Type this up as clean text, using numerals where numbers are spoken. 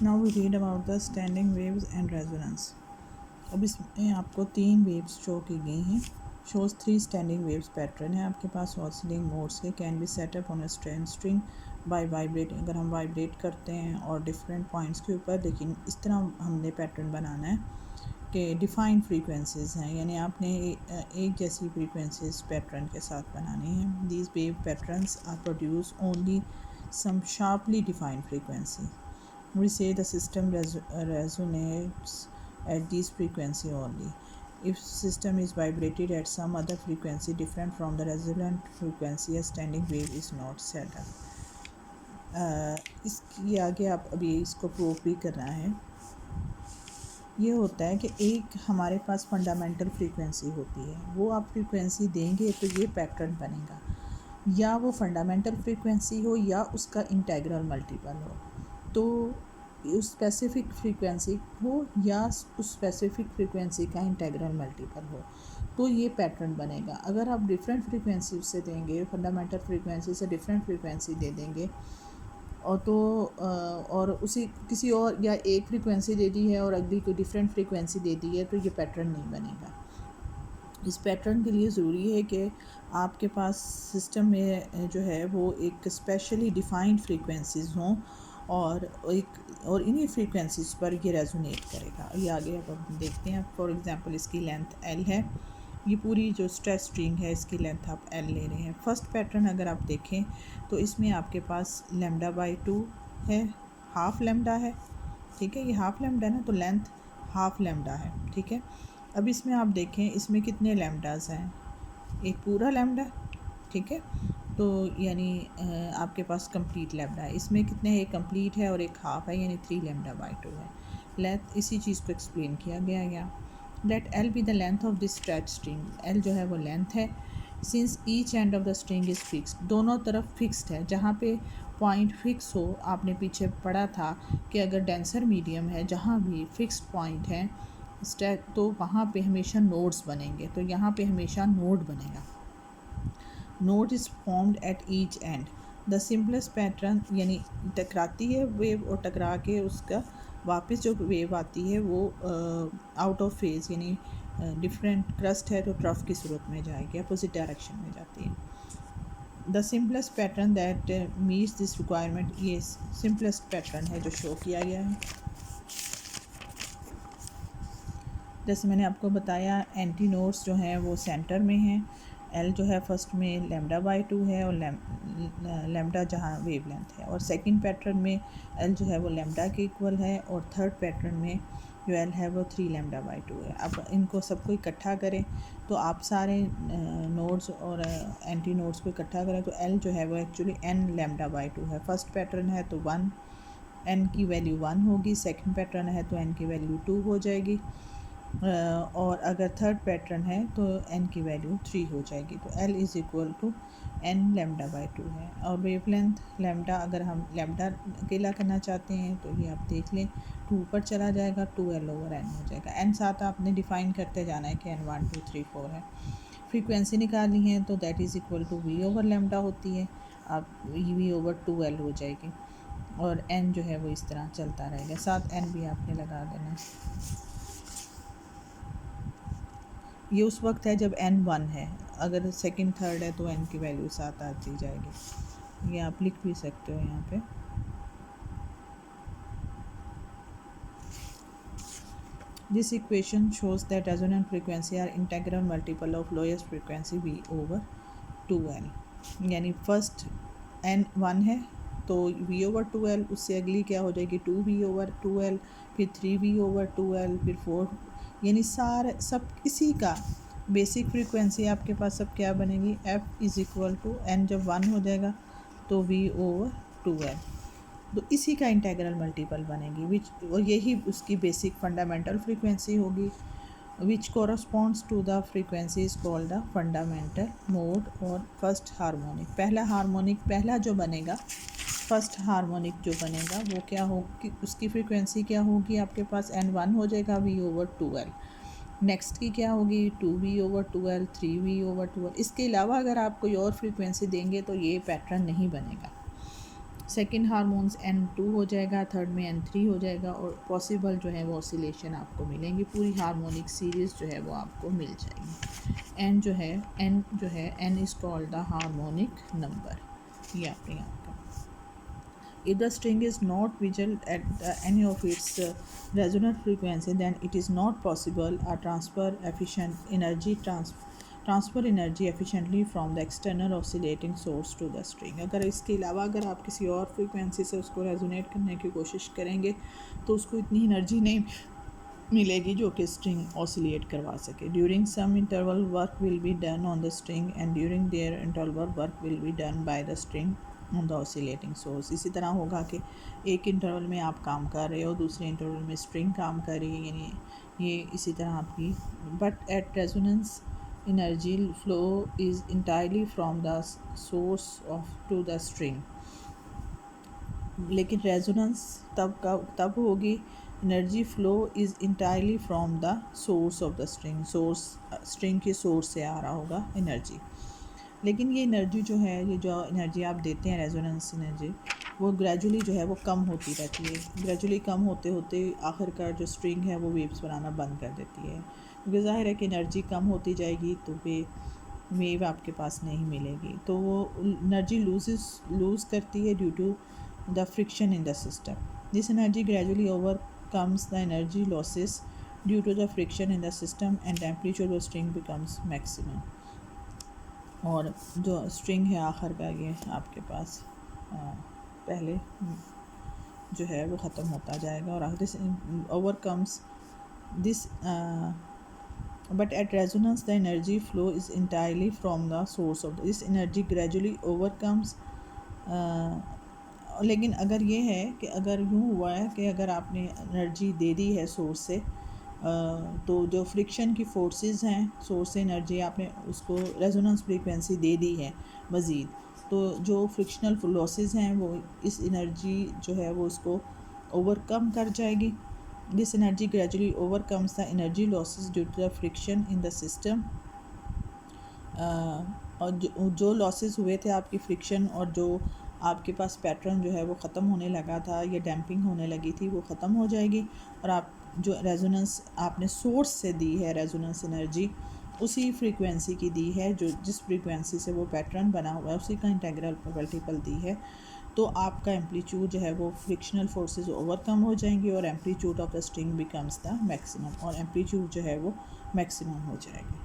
Now we read about the standing waves and resonance. अब इसमें आपको 3 वेव्स शो की गई हैं। शोज 3 स्टैंडिंग वेव्स पैटर्न है आपके पास ऑसिलिंग मोड्स के। Can be setup on a string by vibrating. अगर हम वाइब्रेट करते हैं और डिफरेंट पॉइंट्स के ऊपर, लेकिन इस तरह हमने पैटर्न बनाना है कि डिफाइंड फ्रीक्वेंसीज हैं, यानी आपने एक जैसी फ्रीक्वेंसीज पैटर्न के साथ बनानी है। These wave patterns are produce only some sharply defined frequency. We say the system resonates at this frequency only. If system is vibrated at some other frequency different from the resonant frequency, a standing wave is not set up. इसकी आगे आप अभी इसको prove भी करना है। ये होता है कि एक हमारे पास फंडामेंटल फ्रीक्वेंसी होती है, वो आप फ्रीक्वेंसी देंगे तो ये पैटर्न बनेगा, या वो फंडामेंटल फ्रीक्वेंसी हो या उसका इंटेग्रल मल्टीपल हो, तो उस स्पेसिफिक फ्रीक्वेंसी हो या उस स्पेसिफिक फ्रीक्वेंसी का इंटेग्रल मल्टीपल हो, तो ये पैटर्न बनेगा। अगर आप डिफरेंट फ्रीक्वेंसी से देंगे, फंडामेंटल फ्रीक्वेंसी से डिफरेंट फ्रीक्वेंसी दे देंगे और तो और उसी किसी और या एक फ्रीक्वेंसी दे दी है और अगली कोई डिफरेंट फ्रीक्वेंसी दे दी है, तो ये पैटर्न नहीं बनेगा। इस पैटर्न के लिए ज़रूरी है कि आपके पास सिस्टम में जो है वो एक स्पेशली डिफाइंड फ्रीक्वेंसीज़ हों और इन्हीं फ्रीक्वेंसीज़ पर ये रेजोनेट करेगा। ये आगे अब हम देखते हैं। फॉर एग्जांपल इसकी लेंथ L है, ये पूरी जो स्ट्रेच स्ट्रिंग है इसकी लेंथ आप L ले रहे हैं। फर्स्ट पैटर्न अगर आप देखें तो इसमें आपके पास λ/2 है, हाफ लैम्डा है, ठीक है, ये हाफ लैम्डा है ना, तो लेंथ हाफ लैम्डा है, ठीक है। अब इसमें आप देखें इसमें कितने लैम्डास हैं, एक पूरा लैम्डा, ठीक है, तो यानी आपके पास कंप्लीट लैम्डा है। इसमें कितने, एक कंप्लीट है और एक हाफ है, यानी 3 λ/2 है। लेंथ इसी चीज़ को एक्सप्लेन किया गया। Let L be the length of this stretch string. L जो है वो लेंथ है। Since each end of the string is fixed, दोनों तरफ फिक्स्ड है। जहाँ पे पॉइंट फिक्स हो, आपने पीछे पढ़ा था कि अगर डेंसर मीडियम है, जहाँ भी फिक्स्ड पॉइंट है तो वहाँ पे हमेशा नोड्स बनेंगे, तो यहाँ पे हमेशा नोड बनेगा। Node is formed at each and. The simplest pattern, यानी टकराती है वेव और टकरा के उसका वापस जो वेव आती है वो आउट ऑफ फेज, यानी डिफरेंट क्रस्ट है तो ट्रफ की सूरत में जाएगी, अपोजिट डायरेक्शन में जाती है। The simplest pattern that meets this requirement, ये सिंपलेस्ट पैटर्न है जो शो किया गया है। जैसे मैंने आपको बताया एंटी नोड्स जो हैं वो सेंटर में हैं। L जो है फर्स्ट में λ/2 है और लैम्डा जहाँ वेव लेंथ है, और सेकंड पैटर्न में L जो है वो लैम्डा के इक्वल है, और थर्ड पैटर्न में जो L है वो 3 λ/2 है। अब इनको सबको इकट्ठा करें तो आप सारे नोड्स और एंटी नोड्स को इकट्ठा करें तो L जो है वो एक्चुअली n λ/2 है। फर्स्ट पैटर्न है तो 1, n की वैल्यू 1 होगी, सेकंड पैटर्न है तो n की वैल्यू 2 हो जाएगी, और अगर थर्ड पैटर्न है तो n की वैल्यू 3 हो जाएगी। तो L is equal to n λ/2 है। और वेव लेंथ लैम्डा, अगर हम लैम्डा अकेला करना चाहते हैं तो ये आप देख लें, 2 पर चला जाएगा, 2L/n हो जाएगा। n साथ आपने डिफ़ाइन करते जाना है कि n 1 2 3 4 है। फ्रीक्वेंसी निकालनी है तो that is equal to V/λ होती है, अब V/2L हो जाएगी, और n जो है वो इस तरह चलता रहेगा। साथ n भी आपने लगा देना है। ये उस वक्त है जब n 1 है, अगर सेकंड थर्ड है तो n की वैल्यू 7 आती जाएगी। ये आप लिख भी सकते हो यहाँ पे। This equation shows that resonant frequency are integral multiple of lowest frequency V/2L, यानी फर्स्ट n 1 है तो V/2L, उससे अगली क्या हो जाएगी 2V/2L, फिर 3V/2L, फिर 4, यानी सब इसी का बेसिक फ्रीक्वेंसी आपके पास सब क्या बनेगी, F is equal to n, जब 1 हो जाएगा तो V/2L, तो इसी का इंटेग्रल मल्टीपल बनेगी, विच, और यही उसकी बेसिक फंडामेंटल फ्रीक्वेंसी होगी, which corresponds to the frequency is called the fundamental mode और फर्स्ट हार्मोनिक। पहला जो बनेगा, फर्स्ट हार्मोनिक जो बनेगा वो क्या होगी, उसकी फ्रीक्वेंसी क्या होगी, आपके पास n 1 हो जाएगा V/2L। नेक्स्ट की क्या होगी 2V/2L, 3V/2L। इसके अलावा अगर आप कोई और फ्रीक्वेंसी देंगे तो ये पैटर्न नहीं बनेगा। सेकंड हार्मोन्स N2 हो जाएगा, थर्ड में N3 हो जाएगा, और पॉसिबल जो है वो ऑसिलेशन आपको मिलेंगी, पूरी हार्मोनिक सीरीज़ जो है वो आपको मिल जाएगी। N जो है N is called the harmonic number. ये आपने यहाँ का if the string is not visible at any of its resonant frequency, then it is not possible a transfer energy efficiently from the external oscillating source to the string। अगर इसके अलावा अगर आप किसी और फ्रीक्वेंसी से उसको रेजोनेट करने की कोशिश करेंगे तो उसको इतनी एनर्जी नहीं मिलेगी जो कि स्ट्रिंग ऑसिलेट करवा सके। During some interval work will be done on the string and during their interval work will be done by the string on the oscillating source. इसी तरह होगा कि एक इंटरवल में आप काम कर रहे हो, दूसरे इंटरवल में स्ट्रिंग काम कर रही है, यानी ये इसी तरह आपकी। But at resonance energy flow is entirely from the source of to the string. लेकिन रेजोनेंस तब होगी energy flow is entirely from the source of the string. String के सोर्स से आ रहा होगा एनर्जी। लेकिन ये एनर्जी जो है, ये जो एनर्जी आप देते हैं रेजोनेंस एनर्जी, वो ग्रेजुअली जो है वो कम होती रहती है। ग्रेजुअली कम होते होते आखिरकार जो स्ट्रिंग है वो वेव्स बनाना बंद कर देती है, क्योंकि ज़ाहिर है कि एनर्जी कम होती जाएगी तो वेव आपके पास नहीं मिलेगी, तो वो एनर्जी लूज़ करती है due to the friction in the system. This energy gradually overcomes the energy losses due to the friction in the system and the amplitude of string becomes maximum। और जो string है आखिर का ये आपके पास पहले जो है वो ख़त्म होता जाएगा और this overcomes this but at resonance the energy flow is entirely from the source of this energy gradually overcomes। लेकिन अगर ये है कि अगर यूँ हुआ है कि अगर आपने एनर्जी दे दी है सोर्स से, तो जो फ्रिक्शन की फोर्सेस हैं, सोर्स से एनर्जी आपने उसको रेजोनेंस फ्रीक्वेंसी दे दी है मज़ीद, तो जो फ्रिक्शनल लॉसेस हैं वो इस एनर्जी जो है वो उसको ओवरकम कर जाएगी। This energy gradually overcomes the energy losses due to the friction in the system. और जो लॉसेस हुए थे आपकी फ्रिक्शन, और जो आपके पास पैटर्न जो है वो ख़त्म होने लगा था या डैम्पिंग होने लगी थी, वो ख़त्म हो जाएगी। और आप जो रेजोनेंस आपने सोर्स से दी है रेजोनेंस एनर्जी, उसी फ्रीक्वेंसी की दी है, जो जिस फ्रीक्वेंसी से वो पैटर्न बना हुआ है उसी का इंटेग्रल मल्टीपल दी है, तो आपका एम्पलीट्यूड जो है वो फ्रिक्शनल फोर्सेस ओवरकम हो जाएंगी और amplitude of the string becomes the maximum, और एम्पलीट्यूड जो है वो मैक्सिमम हो जाएगी।